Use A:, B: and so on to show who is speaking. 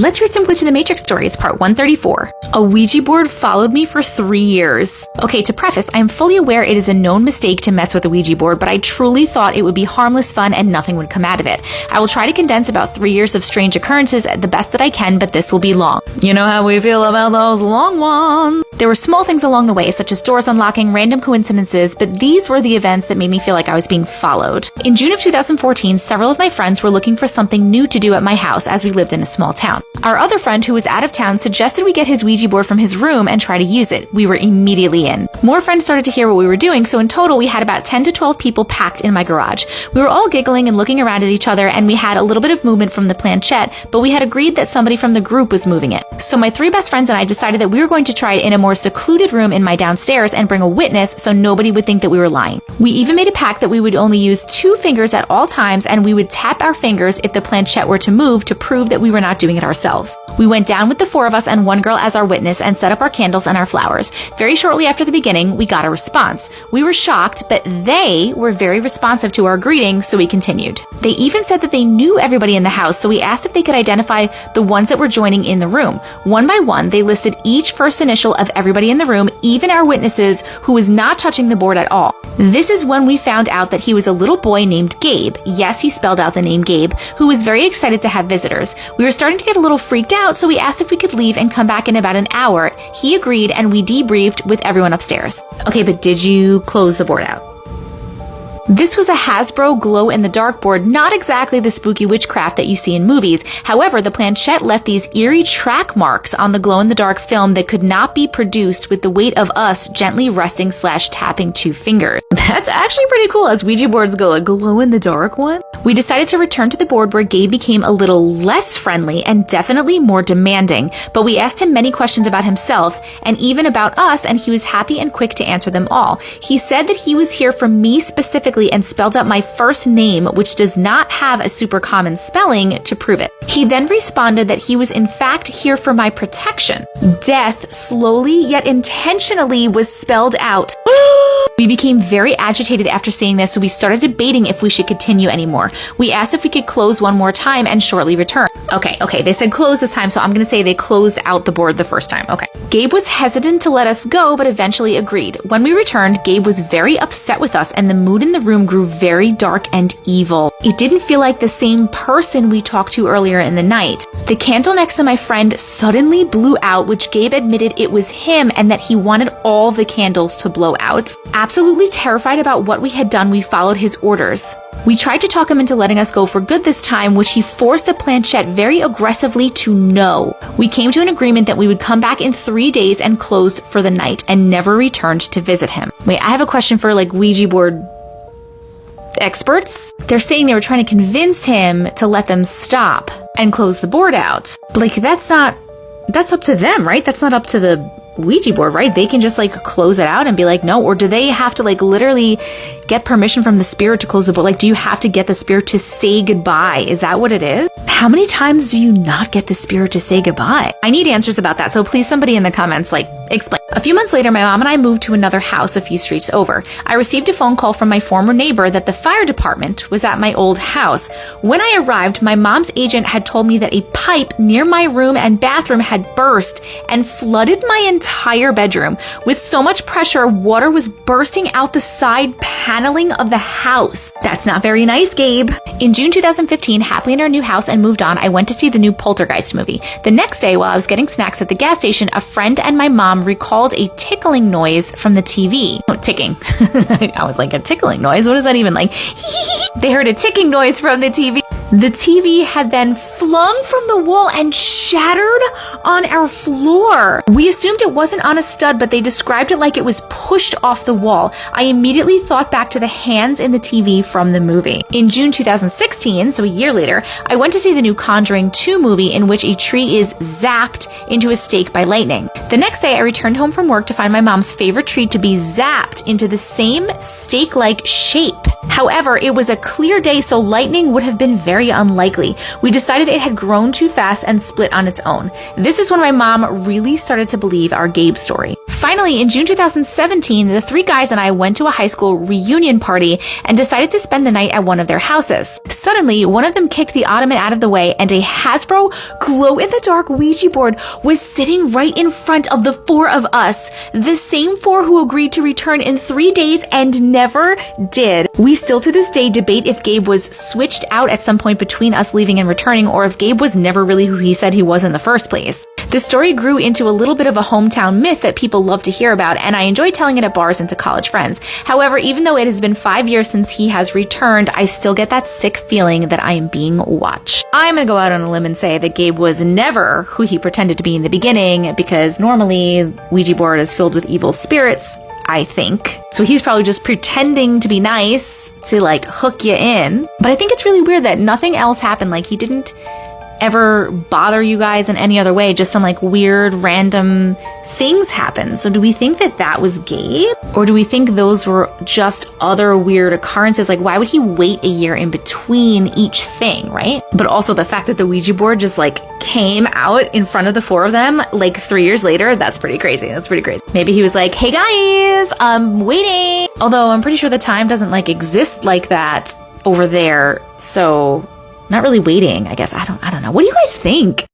A: Let's hear some Glitch in the Matrix stories, part 134. A Ouija board followed me for 3 years. Okay, to preface, I am fully aware it is a known mistake to mess with a Ouija board, but I truly thought it would be harmless fun and nothing would come out of it. I will try to condense about 3 years of strange occurrences the best that I can, but this will be long. You know how we feel about those long ones. There were small things along the way, such as doors unlocking, random coincidences, but these were the events that made me feel like I was being followed. In June of 2014, several of my friends were looking for something new to do at my house as we lived in a small town. Our other friend, who was out of town, suggested we get his Ouija board from his room and try to use it. We were immediately in. More friends started to hear what we were doing, so in total we had about 10 to 12 people packed in my garage. We were all giggling and looking around at each other, and we had a little bit of movement from the planchette, but we had agreed that somebody from the group was moving it. So my 3 best friends and I decided that we were going to try it in a more secluded room in my downstairs and bring a witness so nobody would think that we were lying. We even made a pact that we would only use 2 fingers at all times, and we would tap our fingers if the planchette were to move to prove that we were not doing it ourselves. We went down with the 4 of us and 1 girl as our witness and set up our candles and our flowers. Very shortly after the beginning, we got a response. We were shocked, but they were very responsive to our greeting, so we continued. They even said that they knew everybody in the house, so we asked if they could identify the ones that were joining in the room. One by one, they listed each first initial of everybody in the room, even our witnesses, who was not touching the board at all. This is when we found out that he was a little boy named Gabe. Yes, he spelled out the name Gabe, who was very excited to have visitors. We were starting to get a little freaked out, so we asked if we could leave and come back in about an hour. He agreed, and we debriefed with everyone upstairs. Okay, but did you close the board out? This was a Hasbro glow-in-the-dark board, not exactly the spooky witchcraft that you see in movies. However, the planchette left these eerie track marks on the glow-in-the-dark film that could not be produced with the weight of us gently resting/tapping 2 fingers. That's actually pretty cool as Ouija boards go, a glow-in-the-dark one. We decided to return to the board where Gabe became a little less friendly and definitely more demanding, but we asked him many questions about himself and even about us, and he was happy and quick to answer them all. He said that he was here for me specifically and spelled out my first name, which does not have a super common spelling, to prove it. He then responded that he was in fact here for my protection. Death, slowly yet intentionally, was spelled out. We became very agitated after seeing this, so we started debating if we should continue anymore. We asked if we could close one more time and shortly return. Okay, they said close this time, so I'm gonna say they closed out the board the first time. Okay. Gabe was hesitant to let us go, but eventually agreed. When we returned, Gabe was very upset with us, and the mood in the room grew very dark and evil. It didn't feel like the same person we talked to earlier in the night. The candle next to my friend suddenly blew out, which Gabe admitted it was him and that he wanted all the candles to blow out. Absolutely terrified about what we had done, we followed his orders. We tried to talk him into letting us go for good this time, which he forced the planchette very aggressively to no. We came to an agreement that we would come back in 3 days and closed for the night and never returned to visit him. Wait, I have a question for Ouija board experts. They're saying they were trying to convince him to let them stop and close the board out. That's up to them, right? That's not up to the Ouija board, right? They can just close it out and be like, no, or do they have to literally get permission from the spirit to close the board? Do you have to get the spirit to say goodbye? Is that what it is? How many times do you not get the spirit to say goodbye? I need answers about that, so please somebody in the comments explain. A few months later, my mom and I moved to another house a few streets over. I received a phone call from my former neighbor that the fire department was at my old house. When I arrived, my mom's agent had told me that a pipe near my room and bathroom had burst and flooded my entire bedroom. With so much pressure, water was bursting out the side paneling of the house. That's not very nice, Gabe. In June 2015, happily in our new house and moved on, I went to see the new Poltergeist movie. The next day, while I was getting snacks at the gas station, a friend and my mom recalled a tickling noise from the TV. Oh, ticking. I was like, a tickling noise? What is that even like? They heard a ticking noise from the TV. The TV had then flung from the wall and shattered on our floor. We assumed it wasn't on a stud, but they described it like it was pushed off the wall. I immediately thought back to the hands in the TV from the movie. In June 2016, so a year later, I went to see the new Conjuring 2 movie in which a tree is zapped into a stake by lightning. The next day, I returned home from work to find my mom's favorite tree to be zapped into the same stake-like shape. However, it was a clear day, so lightning would have been very very unlikely. We decided it had grown too fast and split on its own. This is when my mom really started to believe our Gabe story. Finally, in June 2017, the three guys and I went to a high school reunion party and decided to spend the night at one of their houses. Suddenly, one of them kicked the ottoman out of the way and a Hasbro glow-in-the-dark Ouija board was sitting right in front of the four of us, the same four who agreed to return in 3 days and never did. We still to this day debate if Gabe was switched out at some point between us leaving and returning, or if Gabe was never really who he said he was in the first place. The story grew into a little bit of a hometown myth that people love to hear about, and I enjoy telling it at bars and to college friends. However, even though it has been 5 years since he has returned, I still get that sick feeling that I am being watched. I'm gonna go out on a limb and say that Gabe was never who he pretended to be in the beginning, because normally Ouija board is filled with evil spirits, I think. So he's probably just pretending to be nice to like hook you in. But I think it's really weird that nothing else happened. Like he didn't ever bother you guys in any other way, just some like weird random things happen. So do we think that that was Gabe? Or do we think those were just other weird occurrences? Like why would he wait a year in between each thing, right? But also the fact that the Ouija board just like came out in front of the four of them like 3 years later, that's pretty crazy. That's pretty crazy. Maybe he was like, hey guys, I'm waiting. Although I'm pretty sure the time doesn't like exist like that over there. So not really waiting, I guess. I don't know. What do you guys think?